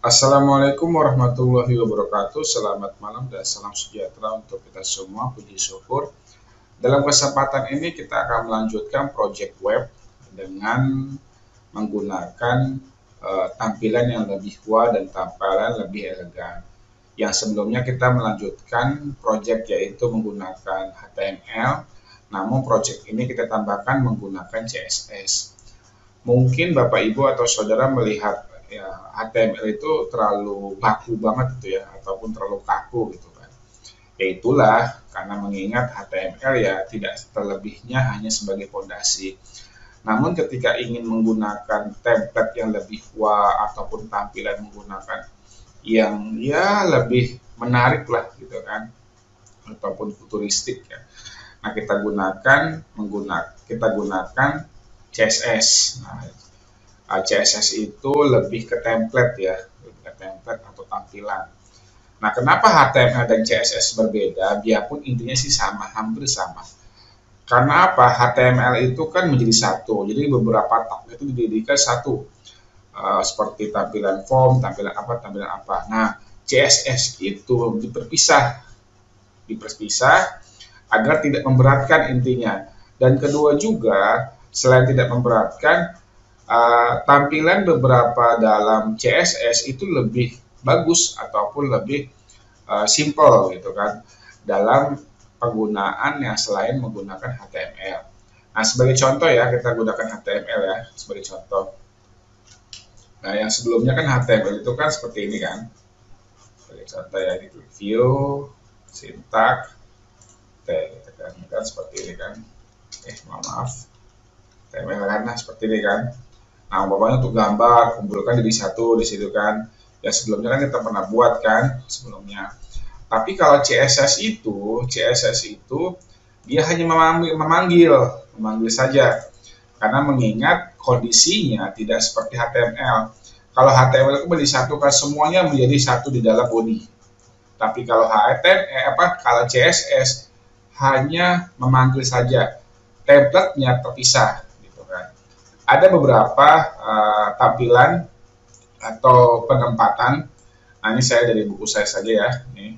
Assalamualaikum warahmatullahi wabarakatuh. Selamat malam dan salam sejahtera untuk kita semua. Puji syukur. Dalam kesempatan ini kita akan melanjutkan project web dengan menggunakan tampilan yang lebih wah dan tampilan lebih elegan. Yang sebelumnya kita melanjutkan project yaitu menggunakan HTML, namun project ini kita tambahkan menggunakan CSS. Mungkin Bapak Ibu atau Saudara melihat ya, HTML itu terlalu baku banget gitu ya, ataupun terlalu kaku gitu kan. Ya itulah karena mengingat HTML ya tidak terlebihnya hanya sebagai fondasi. Namun ketika ingin menggunakan template yang lebih wah ataupun tampilan menggunakan yang ya lebih menarik lah gitu kan, ataupun futuristik ya. Nah, kita gunakan CSS. Nah, CSS itu lebih ke template ya, lebih ke template atau tampilan. Nah, kenapa HTML dan CSS berbeda? Biarpun intinya sih sama, hampir sama. Karena apa? HTML itu kan menjadi satu, jadi beberapa tab itu dijadikan satu. Seperti tampilan form, tampilan apa, tampilan apa. Nah, CSS itu diperpisah agar tidak memberatkan intinya. Dan kedua juga, selain tidak memberatkan, tampilan beberapa dalam CSS itu lebih bagus ataupun lebih simple gitu kan dalam penggunaan yang selain menggunakan HTML. Nah, sebagai contoh ya, kita gunakan HTML ya sebagai contoh. Nah, yang sebelumnya kan HTML itu kan seperti ini kan. Sebagai contoh ya, di view, syntax, kan seperti ini kan. Maaf. HTML kan seperti ini kan. Nah, umpamanya untuk gambar, kumpulkan jadi satu di situ kan. Ya sebelumnya kan kita pernah buat kan sebelumnya. Tapi kalau CSS itu dia hanya memanggil saja. Karena mengingat kondisinya tidak seperti HTML. Kalau HTML itu disatukan semuanya menjadi satu di dalam body. Tapi kalau kalau CSS hanya memanggil saja, template-nya terpisah. Ada beberapa tampilan atau penempatan. Nah, ini saya dari buku saya saja ya. Ini.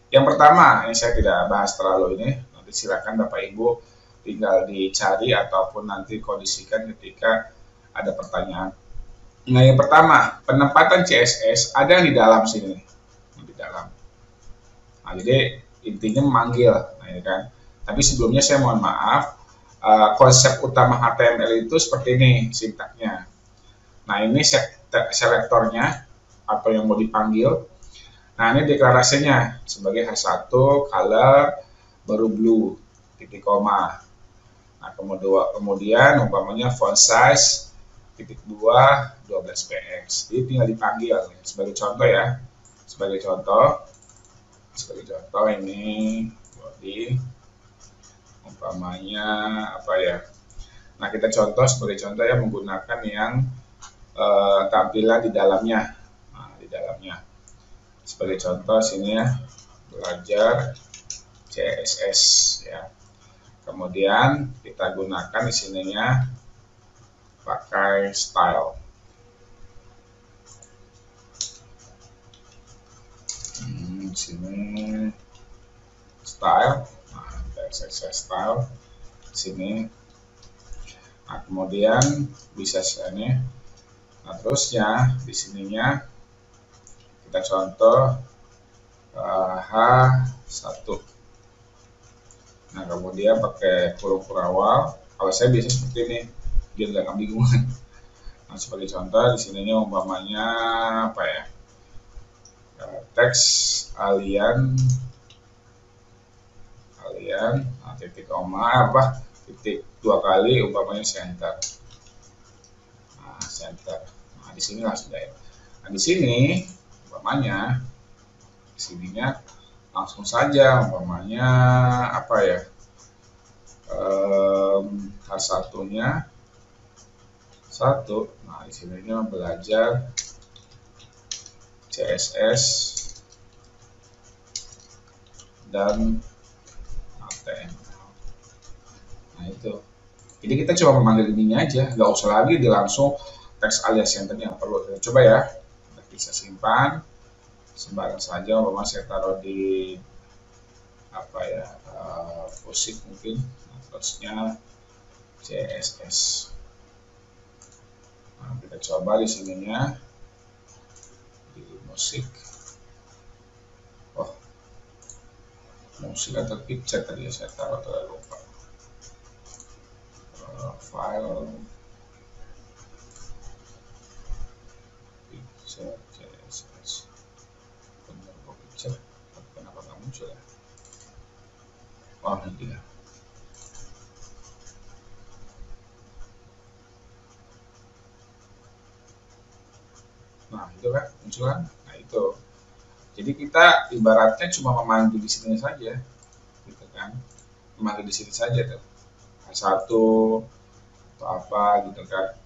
Yang pertama, ini saya tidak bahas terlalu ini. Nanti silakan Bapak Ibu tinggal dicari ataupun nanti kondisikan ketika ada pertanyaan. Nah, yang pertama, penempatan CSS ada di dalam sini. Di dalam. Nah, jadi intinya memanggil. Nah, ini kan. Tapi sebelumnya saya mohon maaf, konsep utama HTML itu seperti ini sintaknya. Nah, ini selektornya atau yang mau dipanggil. Nah, ini deklarasinya sebagai H1 color baru blue titik koma. Nah, kemudian umpamanya font size titik 2 12 px. Jadi tinggal dipanggil sebagai contoh ya. Sebagai contoh ini body umpamanya apa ya. Nah, kita sebagai contoh ya menggunakan yang tampilan di dalamnya. Nah, di dalamnya. Sebagai contoh sini ya, belajar CSS ya. Kemudian kita gunakan di sininya pakai style. Di sini style. Nah, CSS style di sini. Nah, kemudian bisa sini. Nah, terusnya di sininya kita contoh H1. Nah, kemudian pakai huruf awal. Kalau saya biasa seperti ini, biar nggak kebingungan. Nah, sebagai contoh di sininya umpamanya apa ya? Teks alien, nah, titik koma titik 2 kali umpamanya center. Nah, center. Nah, di sini langsung ya. Nah, di sini umpamanya di sininya langsung saja umpamanya apa ya, H1-nya 1. Nah, di sininya belajar CSS dan HTML. Nah, itu. Jadi kita coba memanggil ininya aja, nggak usah lagi langsung teks alias centernya perlu. Coba ya, bisa simpan sembarang saja, umpama saya taruh di apa ya, musik mungkin, terusnya CSS. Nah, kita coba di sininya di musik. Oh, musik atau picture tadi ya saya taruh, terlalu lupa. File picture CSS. Benar kok picture, kenapa nggak muncul ya? Oh, ini dia. Nah, itu kan muncul kan? Nah, itu. Jadi kita ibaratnya cuma memanggil di sini saja, gitu kan? Memanggil di sini saja tuh. Satu atau apa gitu kan.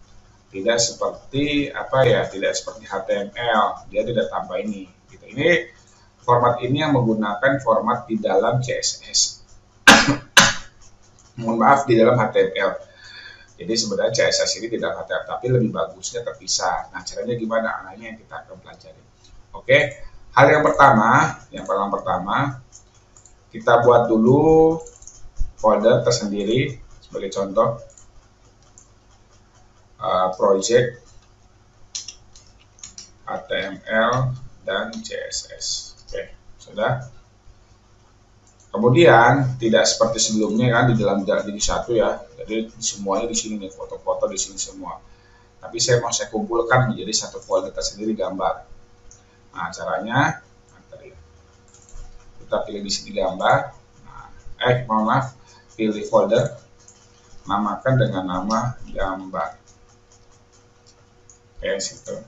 Tidak seperti apa ya, tidak seperti HTML, dia tidak tambah ini gitu. Ini format ini yang menggunakan format di dalam CSS. Mohon maaf, di dalam HTML. Jadi sebenarnya CSS ini tidak HTML, tapi lebih bagusnya terpisah. Nah, caranya gimana? Anaknya yang kita akan pelajari. Oke, hal yang pertama, kita buat dulu folder tersendiri. Sebagai contoh, project HTML dan CSS. Oke, sudah. Kemudian tidak seperti sebelumnya kan di dalam jadi satu ya. Jadi semuanya di sini nih, foto-foto di sini semua. Tapi saya kumpulkan menjadi satu folder tersendiri gambar. Nah, caranya kita pilih di sini gambar. Nah, mohon maaf, pilih folder, namakan dengan nama gambar. Oke, situ.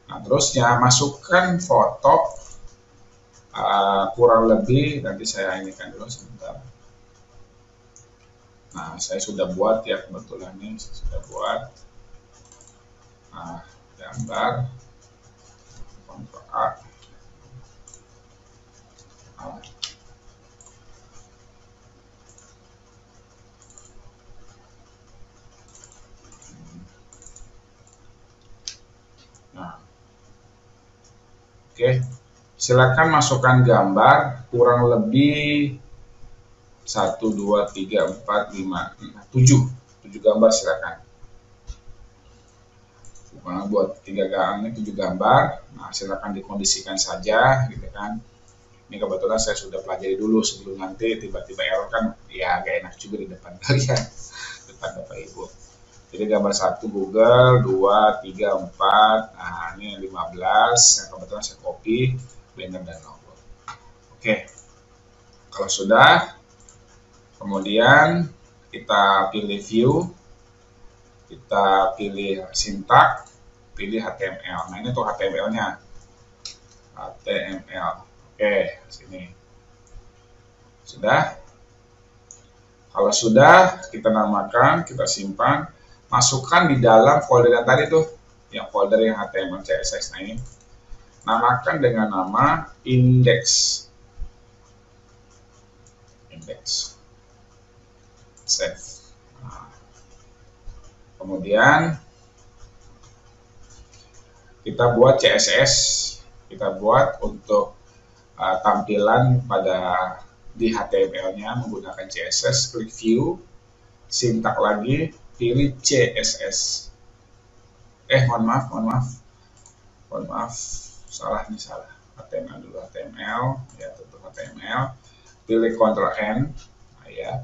Nah, terusnya masukkan foto, kurang lebih nanti saya inikan dulu sebentar. Nah, saya sudah buat ya, kebetulan ini saya sudah buat. Nah, gambar Ctrl A. Nah, oke, silakan masukkan gambar kurang lebih 1, 2, 3, 4, 5, 7 gambar silakan. Buat 7 gambar. Nah, silakan dikondisikan saja gitu kan. Ini kebetulan saya sudah pelajari dulu sebelum nanti tiba-tiba error kan ya gak enak juga di depan kalian, depan Bapak Ibu. Jadi gambar 1 Google, 2, 3, 4, nah ini 15, yang kebetulan saya copy, Blender dan logo. Oke, kalau sudah, kemudian kita pilih view, kita pilih syntax, pilih HTML. Nah ini tuh HTML-nya, HTML. Oke, sini. Sudah. Kalau sudah, kita namakan, kita simpan, masukkan di dalam folder yang tadi tuh, yang folder yang HTML CSS. Nah ini, namakan dengan nama index. Save. Nah, kemudian kita buat CSS, kita buat untuk tampilan pada di HTML-nya menggunakan CSS. Klik view, syntax lagi, pilih CSS. Mohon maaf, salah. HTML dulu, HTML, ya tutup HTML, pilih Ctrl N, nah, ya,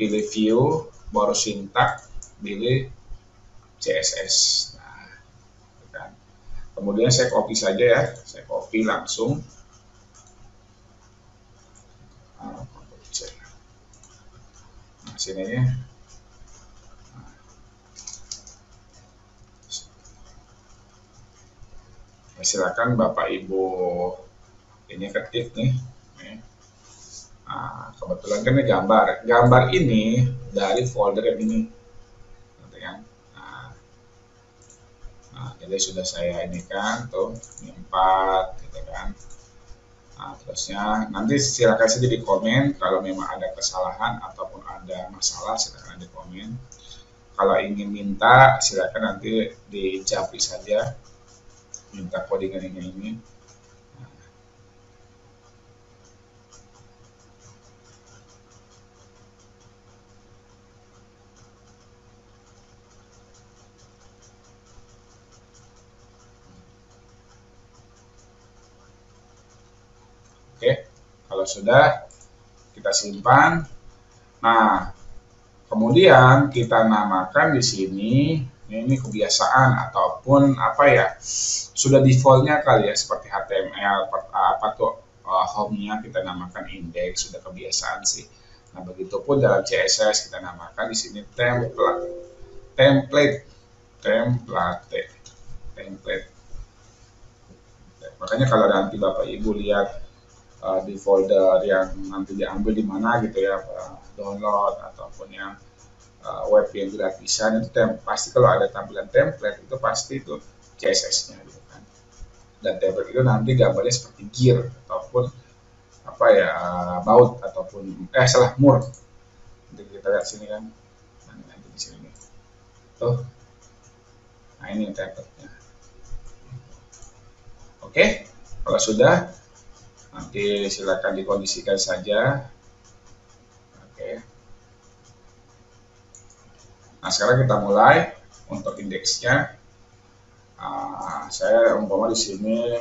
pilih view, baru syntax, pilih CSS. Nah, kan. Kemudian saya copy saja ya, saya copy langsung. Nah, sini ya. Silakan Bapak Ibu ini ketik nih. Nah, kebetulan kan ini gambar ini dari folder yang ini, gitu kan. Nah, jadi sudah saya ini kan tuh, ini 4 gitu kan. Nah, terusnya nanti silakan saja di komen kalau memang ada kesalahan ataupun ada masalah, silakan di komen. Kalau ingin minta silakan nanti di japri saja. minta codingannya ini. Oke, kalau sudah kita simpan. Nah, kemudian kita namakan di sini ini kebiasaan ataupun apa ya, sudah defaultnya kali ya, seperti HTML apa tuh home-nya kita namakan index, sudah kebiasaan sih. Nah, begitupun dalam CSS kita namakan di sini template. Makanya kalau nanti Bapak Ibu lihat di folder yang nanti diambil di mana gitu ya, download ataupun yang web yang gratisan itu pasti kalau ada tampilan template itu pasti itu CSS-nya gitu kan. Dan template itu nanti gambarnya seperti gear ataupun apa ya, baut ataupun mur. Nanti kita lihat sini kan. Nanti di sini. Tuh. Nah, ini template-nya. Oke, kalau sudah nanti silakan dikondisikan saja. Oke. Nah, sekarang kita mulai untuk indeksnya. Saya umpama di sini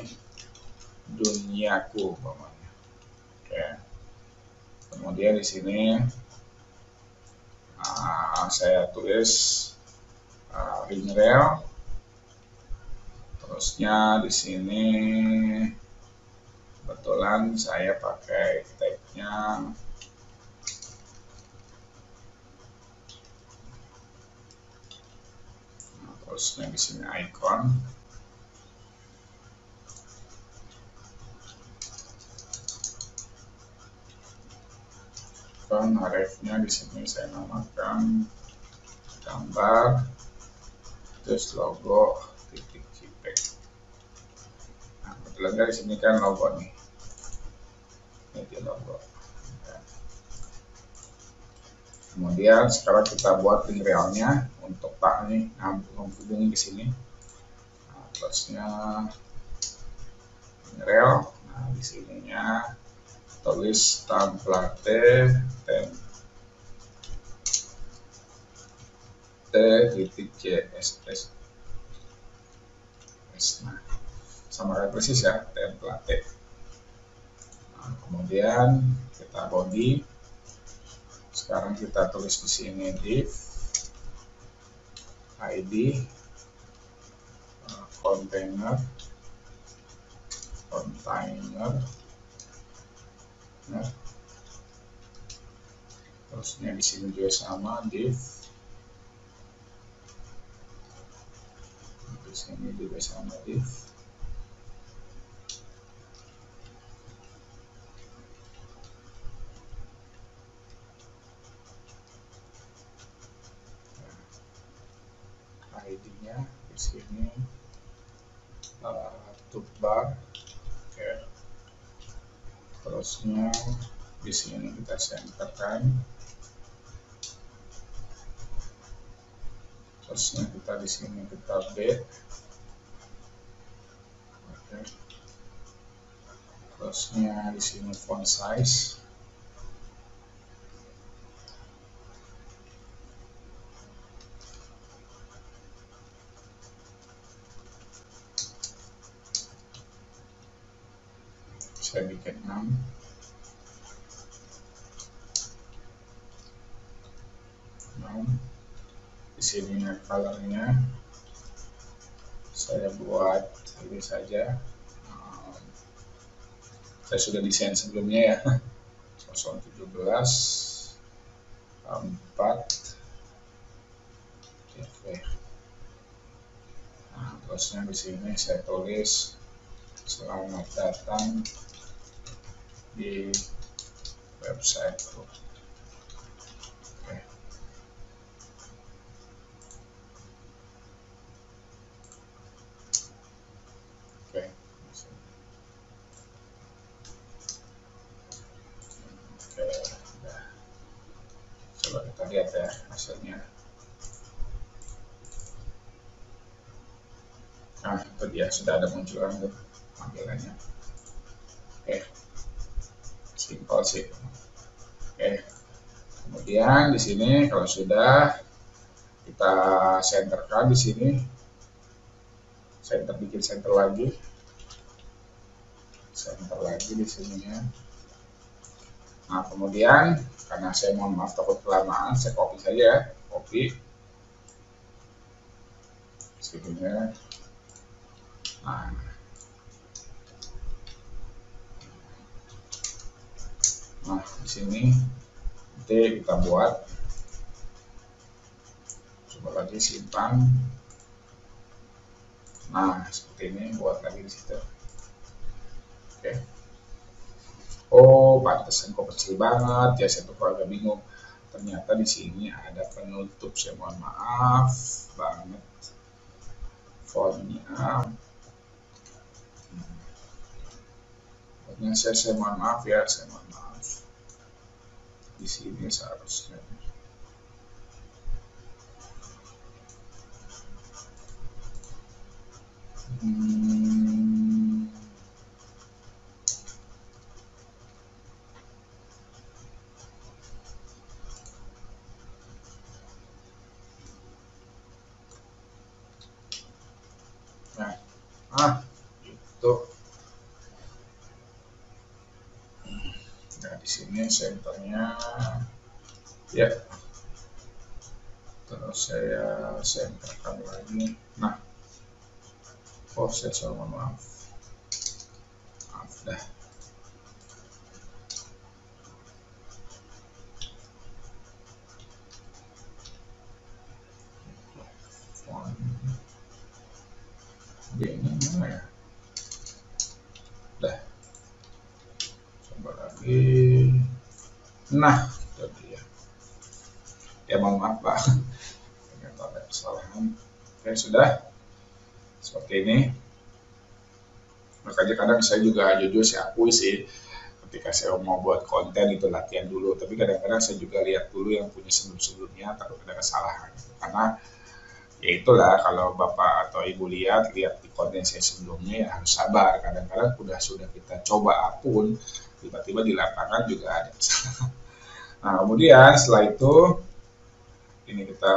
duniaku umpamanya. Oke. Kemudian di sini saya tulis ringrel. Terusnya di sini kebetulan saya pakai tag-nya terusnya di sini icon. Href-nya di sini saya namakan gambar, terus logo titik JPEG. Nah, kebetulan di sini kan logo nih, ini logo. Kemudian sekarang kita buat link realnya untuk Pak nih, menghubungi ke sini. Nah, terusnya link real. Nah, di sininya tulis template .css. Nah, sama kayak persis ya, template. Nah, kemudian kita body. Sekarang kita tulis di sini div id container. Nah, terusnya di sini juga sama div. Di sini juga sama div. ID-nya di sini toolbar. Oke. Terusnya di sini kita centerkan. Terusnya kita di sini kita B. Oke. Terusnya di sini font size. Saya bikin 6. Di sini colornya saya buat ini saja. Saya sudah desain sebelumnya ya. 017 4 CV. Nah, terusnya di sini saya tulis selamat datang di websiteku. Oke. Oke. Oke. Nah, coba kita lihat ya hasilnya. Nah, itu dia sudah ada munculan tuh tampilannya. Oke, simpel sih. Oke, kemudian di sini kalau sudah kita centerkan di sini, bikin center lagi di sininya. Nah, kemudian karena saya mohon maaf takut kelamaan, saya copy saja ya, copy sininya. Nah, di sini nanti kita buat, coba lagi simpan. Nah, seperti ini, buat lagi di situ. Oke. Oh, pantesan kok kecil banget ya, saya tuh agak bingung. Ternyata di sini ada penutup, saya mohon maaf banget. Fontnya, saya mohon maaf ya, saya mohon maaf. Di sini seharusnya. Nah, itu. Nah, di sini senternya ya. Terus saya senterkan lagi. Nah, saya mohon maaf. Maaf dah. Ini mana ya? Dah. Coba lagi. Nah, itu dia. Ya mohon maaf Pak. Ternyata ada kesalahan. Oke, sudah. Seperti ini. Makanya kadang saya juga jujur saya akui sih, ketika saya mau buat konten itu latihan dulu, tapi kadang-kadang saya juga lihat dulu yang punya sebelum-sebelumnya, takut ada kesalahan. Karena ya itulah, kalau bapak atau ibu lihat di konten saya sebelumnya ya harus sabar. Kadang-kadang sudah kita coba pun tiba-tiba di lapangan juga ada kesalahan. Nah, kemudian setelah itu ini kita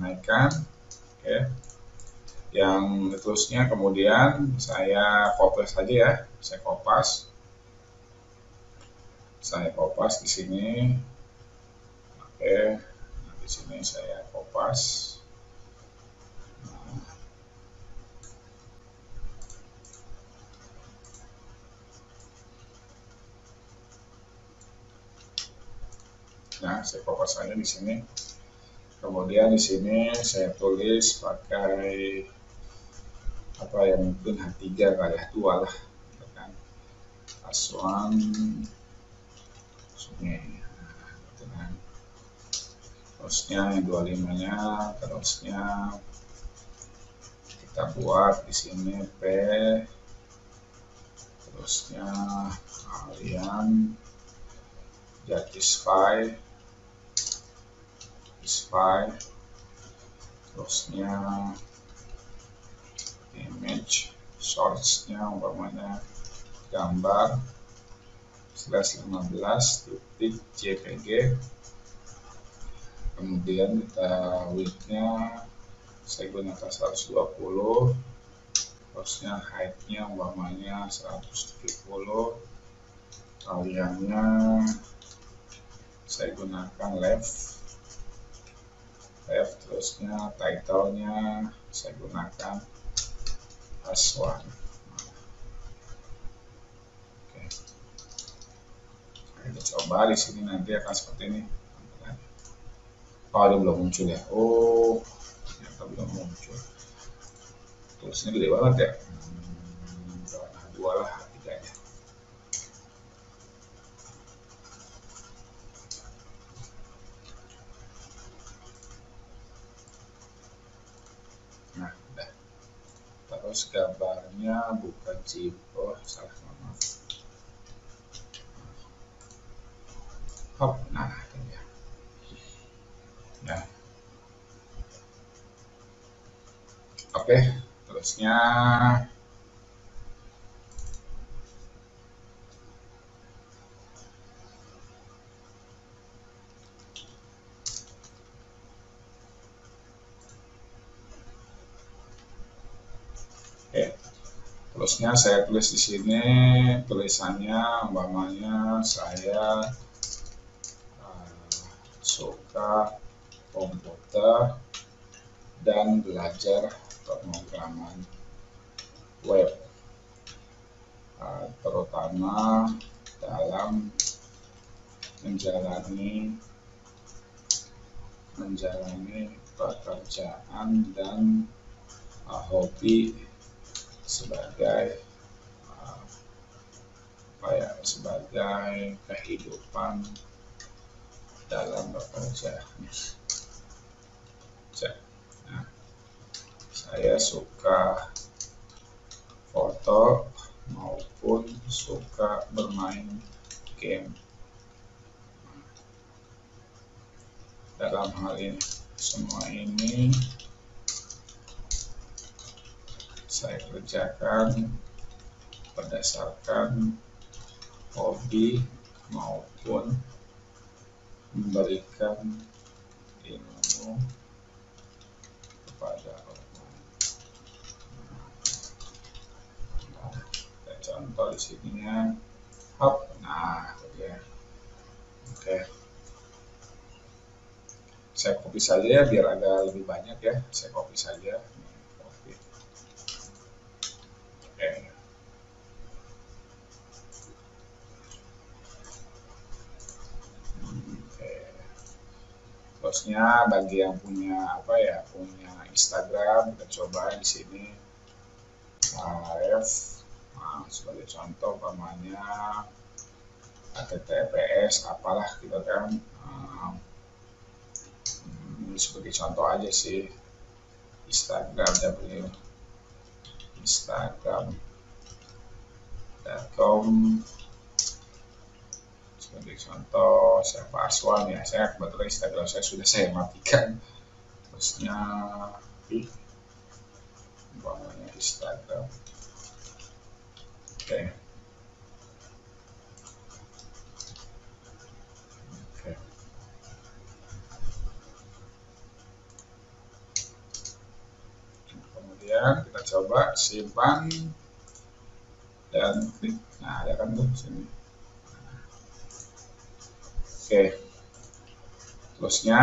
naikkan. Oke. Yang terusnya kemudian saya kopas saja ya, saya kopas di sini. Oke, nah, di sini saya kopas. Nah, saya kopas saja di sini. Kemudian di sini saya tulis pakai apa ya, mungkin H3 kali ya, 2 lah, kan. Aswan Sungai. Nah, terusnya yang 25-nya, terusnya kita buat di sini P, terusnya Alien Jatisfy, terusnya image source-nya umpamanya gambar /15.jpg, kemudian kita width-nya saya gunakan 120, terusnya height-nya umpamanya 170, kaliannya saya gunakan left, terusnya title-nya saya gunakan Aswan. Oke. Kita coba di sini nanti akan seperti ini. Oh, ada belum muncul ya? Oh, ternyata belum muncul. Tulisnya gede banget ya. Dua lah, 3-nya. Nah, udah. Terus gambarnya bukan chip. Oh, salah, maaf. Hop, nah ini ya. Ya. Oke, terus terusnya terusnya saya tulis di sini tulisannya umpamanya saya suka komputer dan belajar pemrograman web, terutama dalam menjalani pekerjaan dan hobi sebagai sebagai kehidupan dalam bekerja. Nah, saya suka foto maupun suka bermain game. Dalam hal ini, semua ini saya kerjakan berdasarkan hobi maupun memberikan ilmu kepada orang lain. Contoh di sininya, nah ya, oke. Saya copy saja ya biar agak lebih banyak ya. Saya copy saja. Oke. Terusnya bagi yang punya punya Instagram, kita coba di sini ref. Nah, sebagai contoh umpamanya https apalah gitu kan. Ini sebagai contoh aja sih, instagram.com sebagai contoh. Saya password ya, saya kebetulan Instagram sudah saya matikan. Terusnya umpamanya Instagram. Oke. Kemudian kita coba simpan dan klik. Nah, ada kan tuh sini. Oke. Terusnya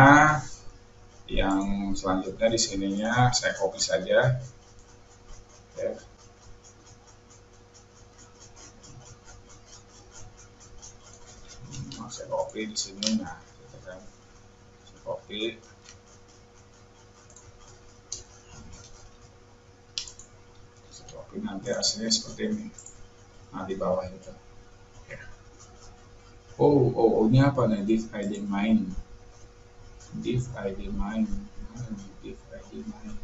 yang selanjutnya di sininya saya copy saja. Oke. Saya copy di sini. Nah, gitu kan. Saya copy. Nanti hasilnya seperti ini. Nah, di bawah itu. Oke. Oh, ini apa nih? Div ID main. Div ID main. Div ID main.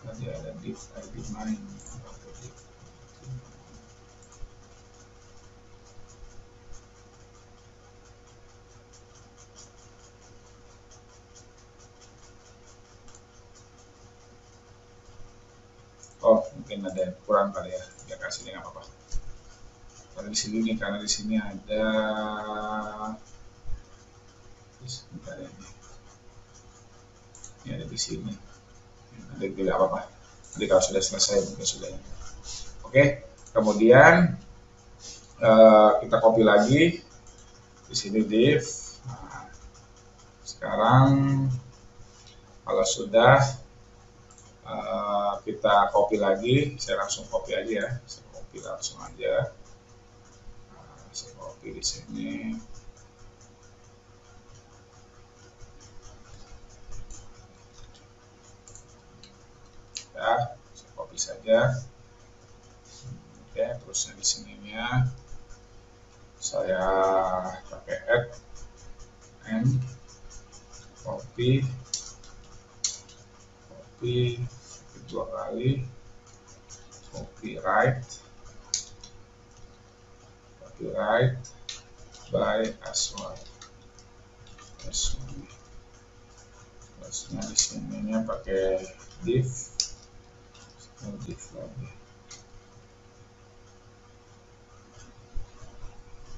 Tadi ada div ID main. Oh, mungkin ada yang kurang kali ya. Ya kasih nggak apa-apa. Kalau di sini nih, karena di sini ada ini ada di sini. Nanti tidak apa-apa. Nanti kalau sudah selesai mungkin sudah. Oke. Kemudian kita copy lagi di sini div. Nah, sekarang kalau sudah kita copy lagi, saya langsung copy aja ya. Saya copy langsung aja. Saya copy di sini. Ya, saya copy saja. Oke, terusnya di sininya saya pakai add and copy dua kali, copyright by password. Terusnya di sininya pakai div div lagi.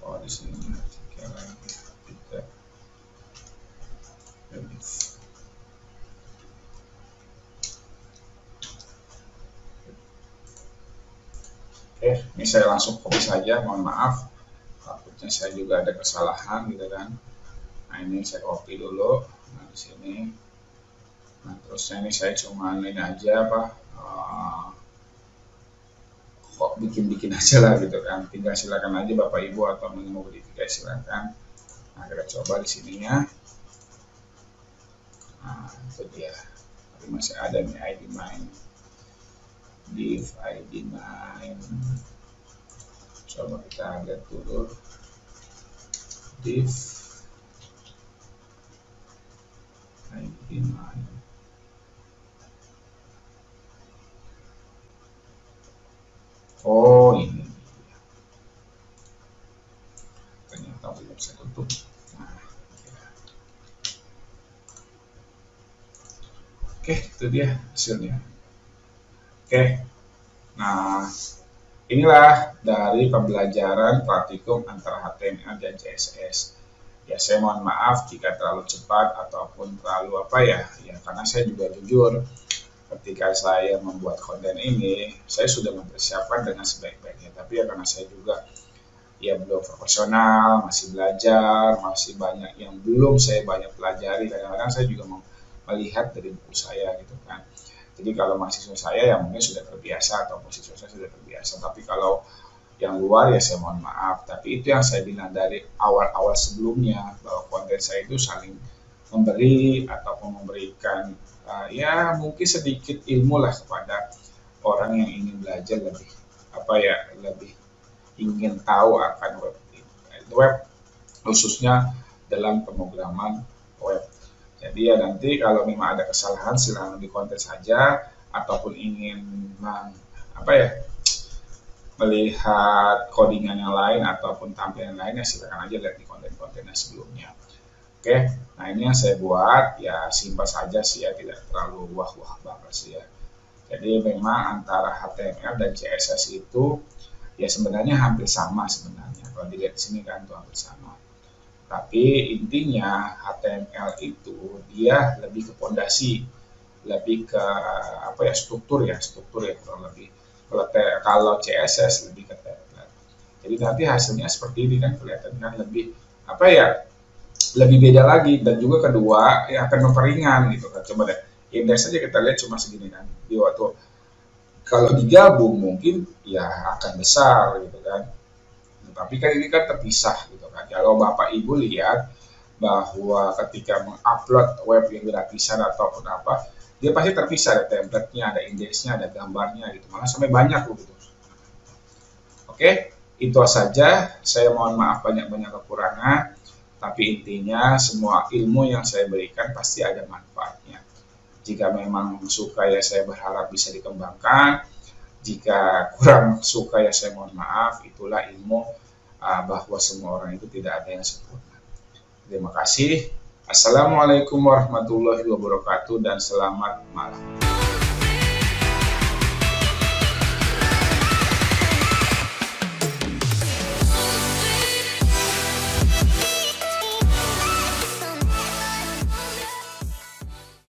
Oh, di sini artikel lagi tidak div. Oke, ini saya langsung copy saja, mohon maaf takutnya saya juga ada kesalahan gitu kan. Nah, ini saya copy dulu. Nah, di sini. Nah, terusnya ini saya cuma ini aja apa kok bikin aja lah gitu kan. Tinggal silakan aja Bapak Ibu atau mau modifikasi silakan. Nah, kita coba di sininya. Nah, itu dia. Tapi masih ada nih ID main. Div ID main. Coba kita lihat dulu. Div ID main. Oh, ini ternyata belum saya tutup. Nah, oke, itu dia hasilnya. Oke, nah inilah dari pembelajaran praktikum antara HTML dan CSS. Ya, saya mohon maaf jika terlalu cepat ataupun terlalu apa ya, karena saya juga jujur ketika saya membuat konten ini, saya sudah mempersiapkan dengan sebaik-baiknya. Tapi ya karena saya juga ya belum profesional, masih belajar, masih banyak yang belum saya banyak pelajari. Kadang-kadang saya juga mau melihat dari buku saya gitu kan. Jadi kalau mahasiswa saya yang mungkin sudah terbiasa atau mahasiswa saya sudah terbiasa. Tapi kalau yang luar ya saya mohon maaf. Tapi itu yang saya bilang dari awal-awal sebelumnya bahwa konten saya itu saling memberi ataupun memberikan ya mungkin sedikit ilmu lah kepada orang yang ingin belajar lebih lebih ingin tahu akan web khususnya dalam pemrograman web. Jadi ya nanti kalau memang ada kesalahan silahkan dikonten saja ataupun ingin melihat codingan yang lain ataupun tampilan lainnya silakan aja lihat di konten-konten yang sebelumnya. Oke, nah ini yang saya buat ya simpel saja sih ya, tidak terlalu wah-wah banget sih ya. Jadi memang antara HTML dan CSS itu ya sebenarnya hampir sama sebenarnya. Kalau dilihat di sini kan itu hampir sama. Tapi intinya HTML itu dia lebih ke pondasi, lebih ke struktur ya kurang lebih. Kalau CSS lebih ke template. Jadi nanti hasilnya seperti ini kan kelihatan kan lebih lebih beda lagi, dan juga kedua ya akan memperingan gitu kan. Coba deh indeks saja kita lihat cuma segini kan, di waktu kalau digabung mungkin ya akan besar gitu kan, tapi kan ini kan terpisah gitu kan. Kalau Bapak Ibu lihat bahwa ketika mengupload web yang gratisan ataupun apa, dia pasti terpisah, ada template-nya, ada indeksnya, ada gambarnya gitu, malah sampai banyak gitu. Oke, itu saja, saya mohon maaf banyak-banyak kekurangan. Tapi intinya semua ilmu yang saya berikan pasti ada manfaatnya. Jika memang suka ya saya berharap bisa dikembangkan. Jika kurang suka ya saya mohon maaf. Itulah ilmu bahwa semua orang itu tidak ada yang sempurna. Terima kasih. Assalamualaikum warahmatullahi wabarakatuh dan selamat malam.